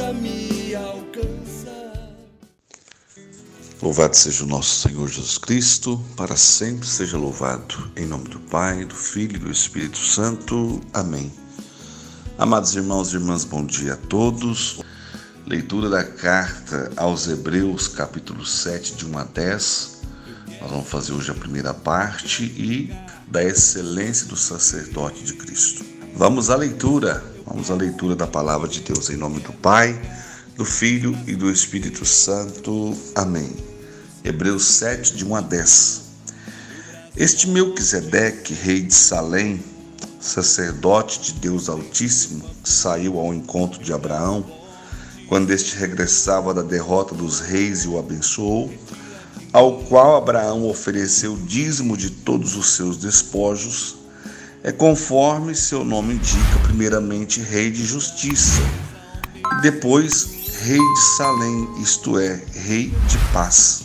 pra me alcançar. Louvado seja o nosso Senhor Jesus Cristo, para sempre seja louvado. Em nome do Pai, do Filho e do Espírito Santo. Amém. Amados irmãos e irmãs, bom dia a todos. Leitura da carta aos Hebreus, capítulo 7, de 1 a 10. Nós vamos fazer hoje a primeira parte e da excelência do sacerdote de Cristo. Vamos à leitura da palavra de Deus, em nome do Pai, do Filho e do Espírito Santo. Amém. Hebreus 7, de 1 a 10. Este Melquisedeque, rei de Salém, sacerdote de Deus Altíssimo, que saiu ao encontro de Abraão, quando este regressava da derrota dos reis e o abençoou, ao qual Abraão ofereceu dízimo de todos os seus despojos, é conforme seu nome indica, primeiramente rei de justiça, e depois rei de Salém, isto é, rei de paz.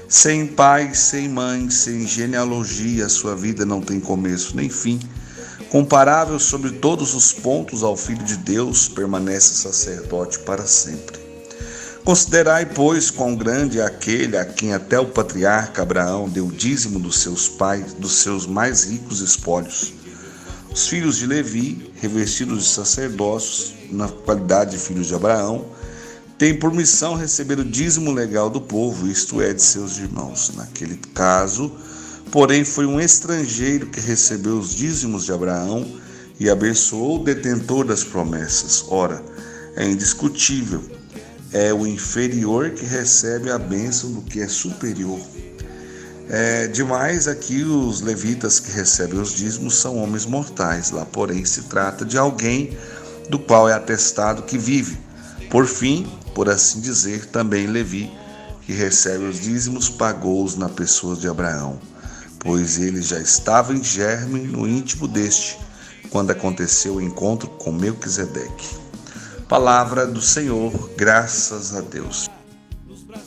Sem pai, sem mãe, sem genealogia, sua vida não tem começo nem fim. Comparável sobre todos os pontos ao Filho de Deus, permanece sacerdote para sempre. Considerai, pois, quão grande é aquele a quem até o patriarca Abraão deu dízimo dos seus pais, dos seus mais ricos espólios. Os filhos de Levi, revestidos de sacerdócios, na qualidade de filhos de Abraão, têm por missão receber o dízimo legal do povo, isto é, de seus irmãos. Naquele caso, porém, foi um estrangeiro que recebeu os dízimos de Abraão e abençoou o detentor das promessas. Ora, é indiscutível, é o inferior que recebe a bênção do que é superior. Demais aqui os levitas que recebem os dízimos são homens mortais, lá porém se trata de alguém do qual é atestado que vive. Por fim, por assim dizer, também Levi, que recebe os dízimos, pagou-os na pessoa de Abraão, pois ele já estava em germe no íntimo deste, quando aconteceu o encontro com Melquisedeque. Palavra do Senhor, graças a Deus.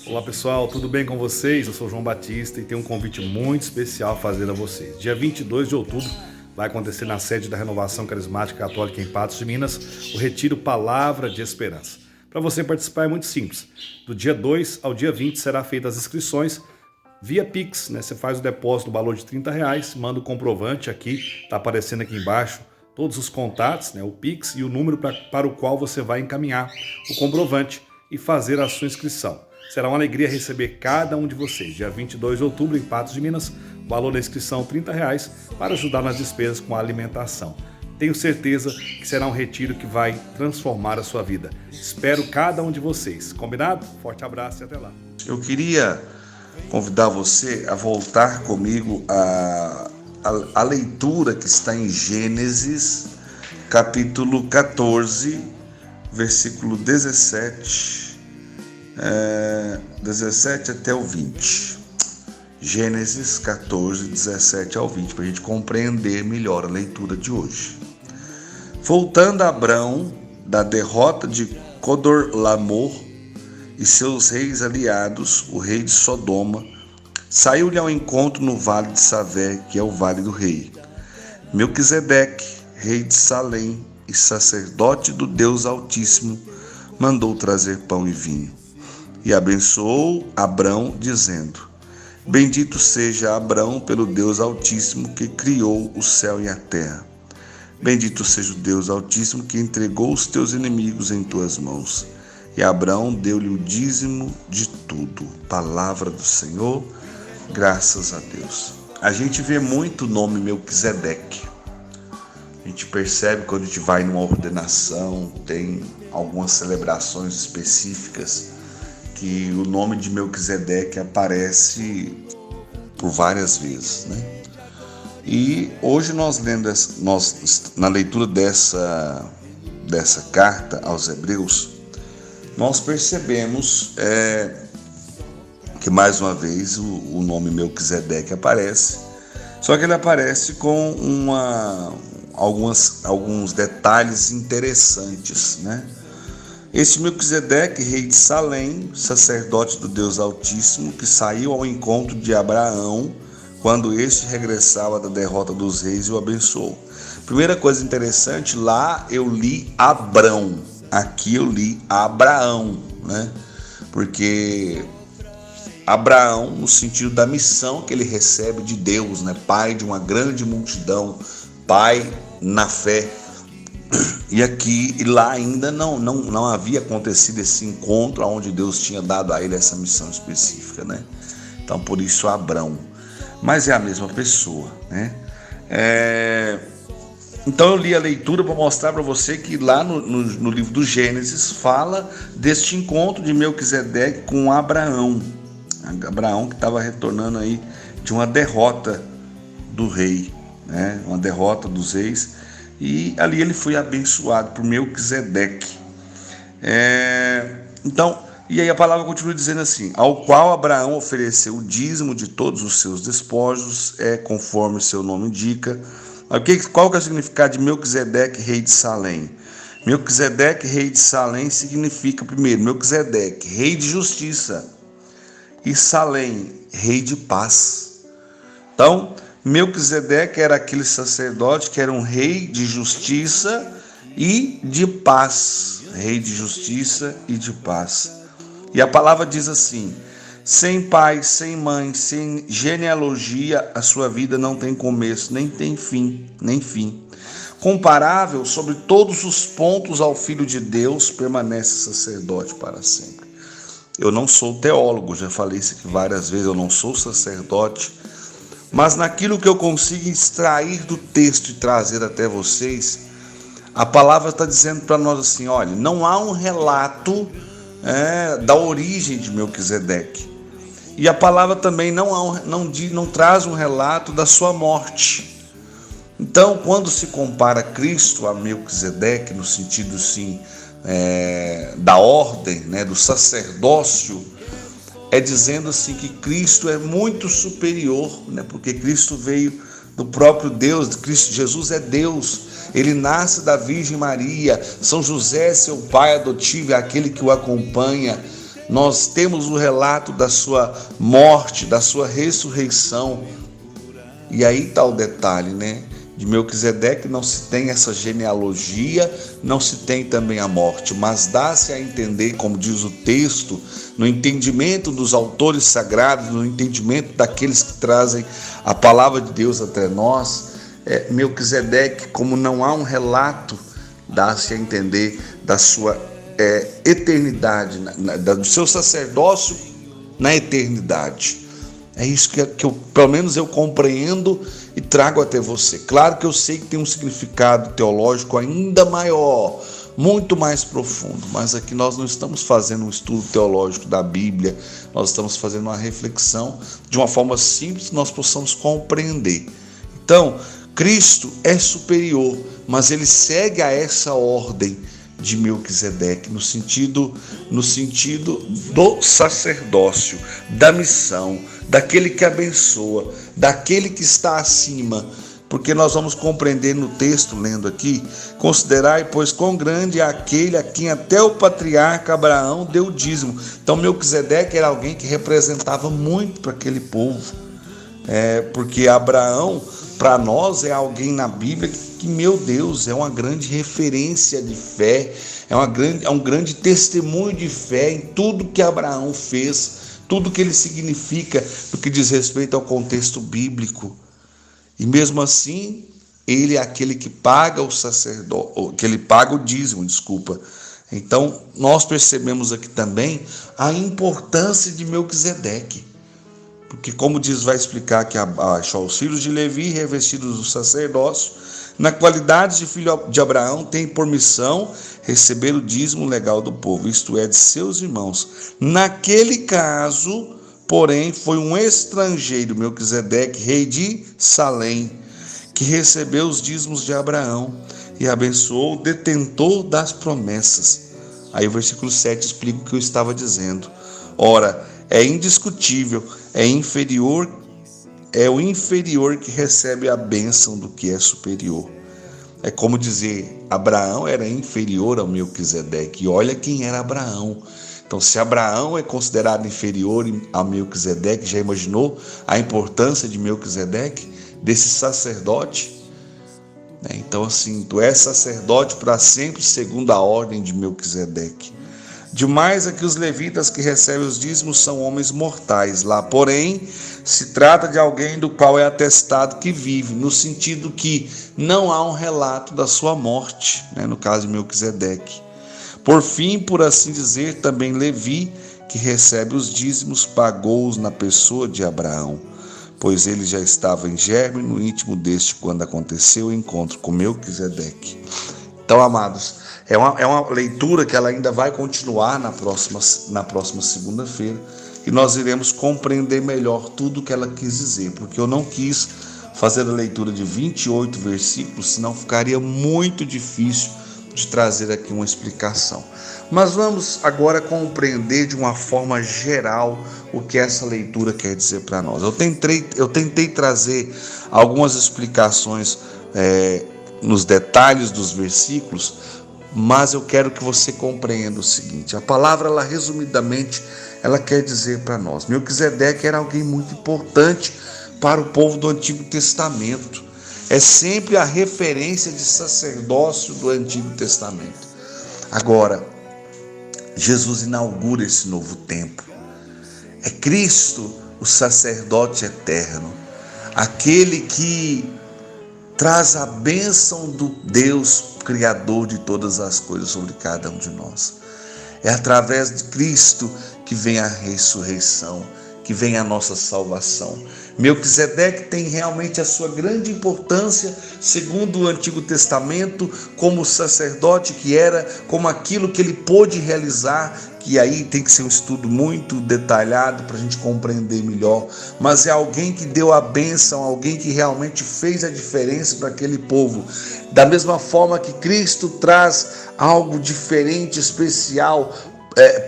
Olá pessoal, tudo bem com vocês? Eu sou João Batista e tenho um convite muito especial a fazer a vocês. Dia 22 de outubro vai acontecer na sede da Renovação Carismática Católica em Patos de Minas o Retiro Palavra de Esperança. Para você participar é muito simples. Do dia 2 ao dia 20 será feitas as inscrições via Pix, né? Você faz o depósito do valor de R$30, manda o comprovante aqui, está aparecendo aqui embaixo, todos os contatos, né? O Pix e o número para o qual você vai encaminhar o comprovante e fazer a sua inscrição. Será uma alegria receber cada um de vocês. Dia 22 de outubro, em Patos de Minas, valor da inscrição R$30 para ajudar nas despesas com a alimentação. Tenho certeza que será um retiro que vai transformar a sua vida. Espero cada um de vocês. Combinado? Forte abraço e até lá. Eu queria convidar você a voltar comigo a leitura que está em Gênesis, capítulo 14, versículo 17 até o 20. Gênesis 14, 17 ao 20, para a gente compreender melhor a leitura de hoje. Voltando a Abrão da derrota de Codorlaomor e seus reis aliados, o rei de Sodoma, saiu-lhe ao encontro no vale de Savé, que é o vale do rei. Melquisedeque, rei de Salém e sacerdote do Deus Altíssimo, mandou trazer pão e vinho. E abençoou Abrão, dizendo: Bendito seja Abrão pelo Deus Altíssimo que criou o céu e a terra. Bendito seja o Deus Altíssimo que entregou os teus inimigos em tuas mãos. E Abrão deu-lhe o dízimo de tudo. Palavra do Senhor, graças a Deus. A gente vê muito o nome Melquisedeque. A gente percebe quando a gente vai numa ordenação, tem algumas celebrações específicas, que o nome de Melquisedeque aparece por várias vezes, né? E hoje na leitura dessa carta aos Hebreus, nós percebemos que mais uma vez o nome Melquisedeque aparece, só que ele aparece com alguns detalhes interessantes, né? Este Melquisedeque, rei de Salém, sacerdote do Deus Altíssimo, que saiu ao encontro de Abraão quando este regressava da derrota dos reis e o abençoou. Primeira coisa interessante, lá eu li Abrão, aqui eu li Abraão, né? Porque Abraão, no sentido da missão que ele recebe de Deus, né? Pai de uma grande multidão, pai na fé. E aqui e lá ainda não havia acontecido esse encontro onde Deus tinha dado a ele essa missão específica, né? Então por isso Abrão, mas é a mesma pessoa, né? Então eu li a leitura para mostrar para você que lá no livro do Gênesis fala deste encontro de Melquisedeque com Abraão. Abraão que estava retornando aí de uma derrota do rei, né? Uma derrota dos reis, e ali ele foi abençoado por Melquisedeque. Então, e aí a palavra continua dizendo assim: ao qual Abraão ofereceu o dízimo de todos os seus despojos, conforme seu nome indica. Qual que é o significado de Melquisedeque, rei de Salém? Melquisedeque, rei de Salém, significa, primeiro, Melquisedeque, rei de justiça, e Salém, rei de paz. Então, Melquisedeque era aquele sacerdote que era um rei de justiça e de paz. Rei de justiça e de paz. E a palavra diz assim: sem pai, sem mãe, sem genealogia, a sua vida não tem começo, nem tem fim, nem fim. Comparável sobre todos os pontos ao Filho de Deus, permanece sacerdote para sempre. Eu não sou teólogo, já falei isso aqui várias vezes, eu não sou sacerdote, mas naquilo que eu consigo extrair do texto e trazer até vocês, a palavra está dizendo para nós assim: olha, não há um relato da origem de Melquisedeque. E a palavra também não traz um relato da sua morte. Então, quando se compara Cristo a Melquisedeque, no sentido sim, da ordem, né, do sacerdócio, é dizendo assim que Cristo é muito superior, né, porque Cristo veio do próprio Deus. Cristo Jesus é Deus. Ele nasce da Virgem Maria. São José, seu pai adotivo, é aquele que o acompanha. Nós temos o relato da sua morte, da sua ressurreição. E aí está o detalhe, né? De Melquisedeque não se tem essa genealogia, não se tem também a morte, mas dá-se a entender, como diz o texto, no entendimento dos autores sagrados, no entendimento daqueles que trazem a palavra de Deus até nós, Melquisedeque, como não há um relato, dá-se a entender da sua eternidade, do seu sacerdócio na eternidade. É isso que pelo menos eu compreendo e trago até você. Claro que eu sei que tem um significado teológico ainda maior, muito mais profundo, mas aqui nós não estamos fazendo um estudo teológico da Bíblia, nós estamos fazendo uma reflexão de uma forma simples que nós possamos compreender. Então, Cristo é superior, mas ele segue a essa ordem de Melquisedeque, no sentido do sacerdócio, da missão, daquele que abençoa, daquele que está acima, porque nós vamos compreender no texto, lendo aqui: considerai, pois, quão grande é aquele a quem até o patriarca Abraão deu dízimo. Então Melquisedeque era alguém que representava muito para aquele povo, porque Abraão, para nós, é alguém na Bíblia que, meu Deus, é uma grande referência de fé, é um grande testemunho de fé em tudo que Abraão fez, tudo que ele significa no que diz respeito ao contexto bíblico. E mesmo assim, ele é aquele que paga o sacerdócio, que ele paga o dízimo, desculpa. Então, nós percebemos aqui também a importância de Melquisedeque. Porque, como diz, vai explicar aqui abaixo, os filhos de Levi, revestidos do sacerdócio, na qualidade de filho de Abraão, tem por missão receber o dízimo legal do povo, isto é, de seus irmãos. Naquele caso, porém, foi um estrangeiro, Melquisedeque, rei de Salém, que recebeu os dízimos de Abraão e abençoou o detentor das promessas. Aí o versículo 7 explica o que eu estava dizendo. Ora, é indiscutível, é o inferior que recebe a bênção do que é superior. É como dizer, Abraão era inferior ao Melquisedeque. E olha quem era Abraão. Então, se Abraão é considerado inferior a Melquisedeque, já imaginou a importância de Melquisedeque, desse sacerdote? Então assim, tu és sacerdote para sempre segundo a ordem de Melquisedeque. Demais é que os levitas que recebem os dízimos são homens mortais. Lá, porém, se trata de alguém do qual é atestado que vive, no sentido que não há um relato da sua morte, no caso de Melquisedeque. Por fim, por assim dizer, também Levi, que recebe os dízimos, pagou-os na pessoa de Abraão, pois ele já estava em germe no íntimo deste quando aconteceu o encontro com Melquisedeque. Então, amados, é uma leitura que ela ainda vai continuar na próxima segunda-feira, e nós iremos compreender melhor tudo o que ela quis dizer, porque eu não quis fazer a leitura de 28 versículos, senão ficaria muito difícil de trazer aqui uma explicação. Mas vamos agora compreender de uma forma geral o que essa leitura quer dizer para nós. Eu tentei trazer algumas explicações nos detalhes dos versículos, mas eu quero que você compreenda o seguinte: a palavra, ela resumidamente, ela quer dizer para nós, Melquisedeque era alguém muito importante para o povo do Antigo Testamento. É sempre a referência de sacerdócio do Antigo Testamento. Agora, Jesus inaugura esse novo tempo. É Cristo, o sacerdote eterno, aquele que traz a bênção do Deus Criador de todas as coisas sobre cada um de nós. É através de Cristo que vem a ressurreição, que vem a nossa salvação. Melquisedeque tem realmente a sua grande importância, segundo o Antigo Testamento, como sacerdote que era, como aquilo que ele pôde realizar, que aí tem que ser um estudo muito detalhado para a gente compreender melhor, mas é alguém que deu a bênção, alguém que realmente fez a diferença para aquele povo. Da mesma forma que Cristo traz algo diferente, especial,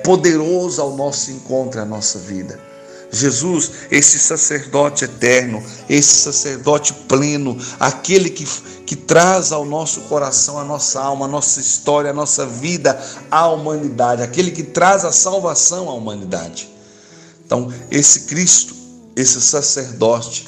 poderoso ao nosso encontro, à nossa vida. Jesus, esse sacerdote eterno, esse sacerdote pleno, aquele que traz ao nosso coração, a nossa alma, a nossa história, a nossa vida, à humanidade, aquele que traz a salvação à humanidade. Então, esse Cristo, esse sacerdote,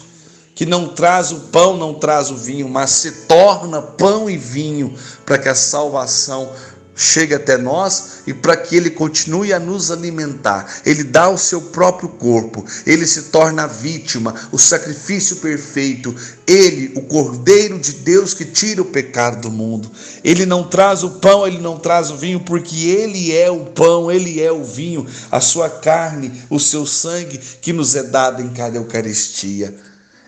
que não traz o pão, não traz o vinho, mas se torna pão e vinho para que a salvação chegue até nós e para que ele continue a nos alimentar. Ele dá o seu próprio corpo, ele se torna a vítima, o sacrifício perfeito, ele, o Cordeiro de Deus que tira o pecado do mundo. Ele não traz o pão, ele não traz o vinho, porque ele é o pão, ele é o vinho, a sua carne, o seu sangue que nos é dado em cada Eucaristia.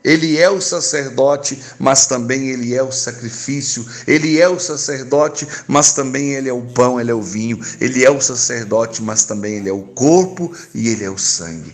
Ele é o sacerdote, mas também ele é o sacrifício. Ele é o sacerdote, mas também ele é o pão, ele é o vinho. Ele é o sacerdote, mas também ele é o corpo e ele é o sangue.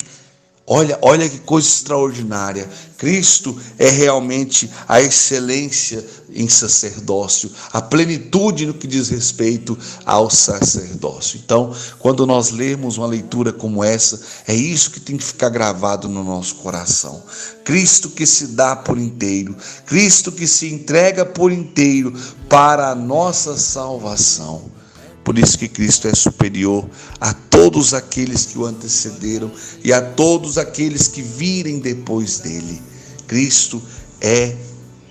Olha que coisa extraordinária. Cristo é realmente a excelência em sacerdócio, a plenitude no que diz respeito ao sacerdócio. Então, quando nós lemos uma leitura como essa, é isso que tem que ficar gravado no nosso coração. Cristo que se dá por inteiro, Cristo que se entrega por inteiro para a nossa salvação. Por isso que Cristo é superior a todos aqueles que o antecederam e a todos aqueles que virem depois dele. Cristo é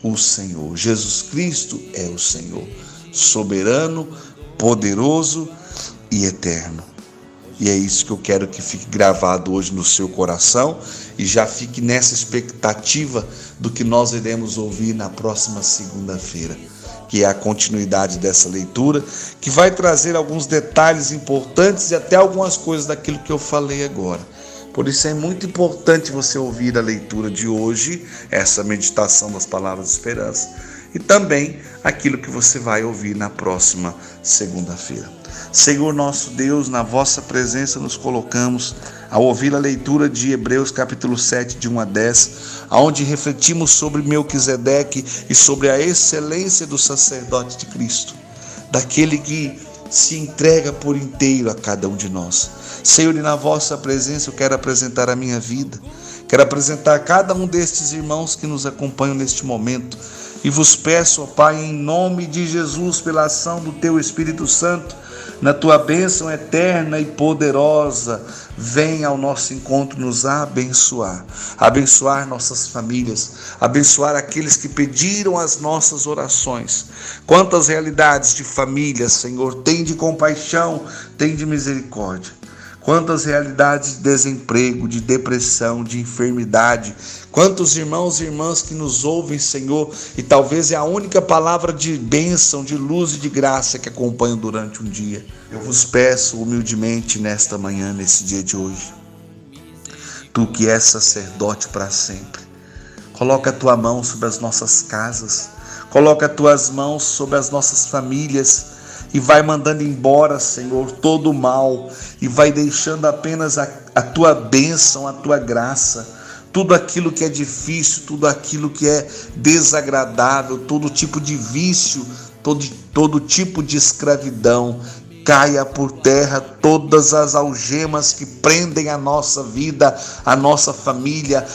o Senhor. Jesus Cristo é o Senhor, soberano, poderoso e eterno. E é isso que eu quero que fique gravado hoje no seu coração e já fique nessa expectativa do que nós iremos ouvir na próxima segunda-feira, que é a continuidade dessa leitura, que vai trazer alguns detalhes importantes e até algumas coisas daquilo que eu falei agora. Por isso é muito importante você ouvir a leitura de hoje, essa meditação das palavras de esperança, e também aquilo que você vai ouvir na próxima segunda-feira. Senhor nosso Deus, na vossa presença nos colocamos ao ouvir a leitura de Hebreus capítulo 7, de 1 a 10, onde refletimos sobre Melquisedeque e sobre a excelência do sacerdote de Cristo, daquele que se entrega por inteiro a cada um de nós. Senhor, e na vossa presença eu quero apresentar a minha vida, quero apresentar cada um destes irmãos que nos acompanham neste momento, e vos peço, ó Pai, em nome de Jesus, pela ação do Teu Espírito Santo, na tua bênção eterna e poderosa, vem ao nosso encontro nos abençoar, abençoar nossas famílias, abençoar aqueles que pediram as nossas orações. Quantas realidades de família, Senhor, tem de compaixão, tem de misericórdia. Quantas realidades de desemprego, de depressão, de enfermidade. Quantos irmãos e irmãs que nos ouvem, Senhor, e talvez é a única palavra de bênção, de luz e de graça que acompanham durante um dia. Eu vos peço humildemente nesta manhã, nesse dia de hoje, Tu que és sacerdote para sempre, coloca a Tua mão sobre as nossas casas, coloca as Tuas mãos sobre as nossas famílias, e vai mandando embora, Senhor, todo o mal, e vai deixando apenas a Tua bênção, a Tua graça, tudo aquilo que é difícil, tudo aquilo que é desagradável, todo tipo de vício, todo tipo de escravidão, caia por terra todas as algemas que prendem a nossa vida, a nossa família,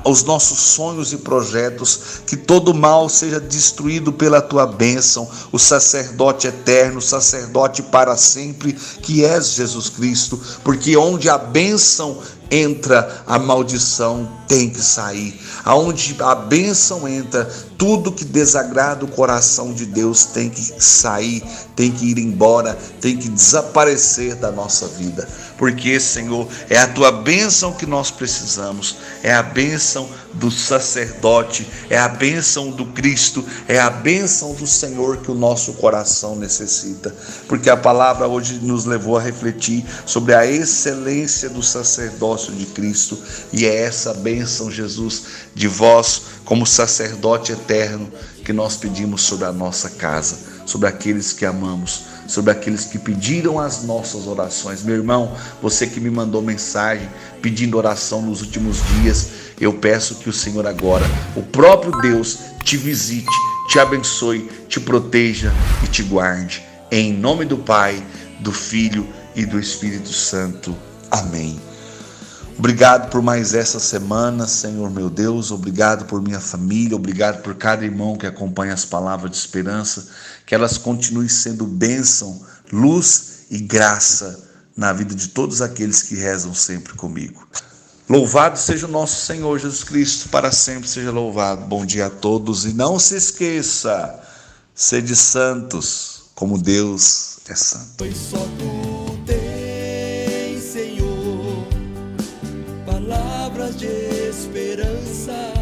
os nossos sonhos e projetos, que todo mal seja destruído pela Tua bênção, o sacerdote eterno, o sacerdote para sempre, que és Jesus Cristo, porque onde a bênção entra, a maldição tem que sair. Aonde a bênção entra, tudo que desagrada o coração de Deus tem que sair, tem que ir embora, tem que desaparecer da nossa vida. Porque, Senhor, é a Tua bênção que nós precisamos, é a bênção do sacerdote, é a bênção do Cristo, é a bênção do Senhor que o nosso coração necessita. Porque a palavra hoje nos levou a refletir sobre a excelência do sacerdócio de Cristo, e é essa bênção, Jesus, de vós como sacerdote eterno, que nós pedimos sobre a nossa casa, sobre aqueles que amamos, sobre aqueles que pediram as nossas orações. Meu irmão, você que me mandou mensagem pedindo oração nos últimos dias, eu peço que o Senhor agora, o próprio Deus, te visite, te abençoe, te proteja e te guarde. Em nome do Pai, do Filho e do Espírito Santo. Amém. Obrigado por mais essa semana, Senhor meu Deus. Obrigado por minha família. Obrigado por cada irmão que acompanha as palavras de esperança. Que elas continuem sendo bênção, luz e graça na vida de todos aqueles que rezam sempre comigo. Louvado seja o nosso Senhor Jesus Cristo, para sempre seja louvado. Bom dia a todos e não se esqueça, sede santos, como Deus é santo. Pois só Tu tens, Senhor, palavras de esperança.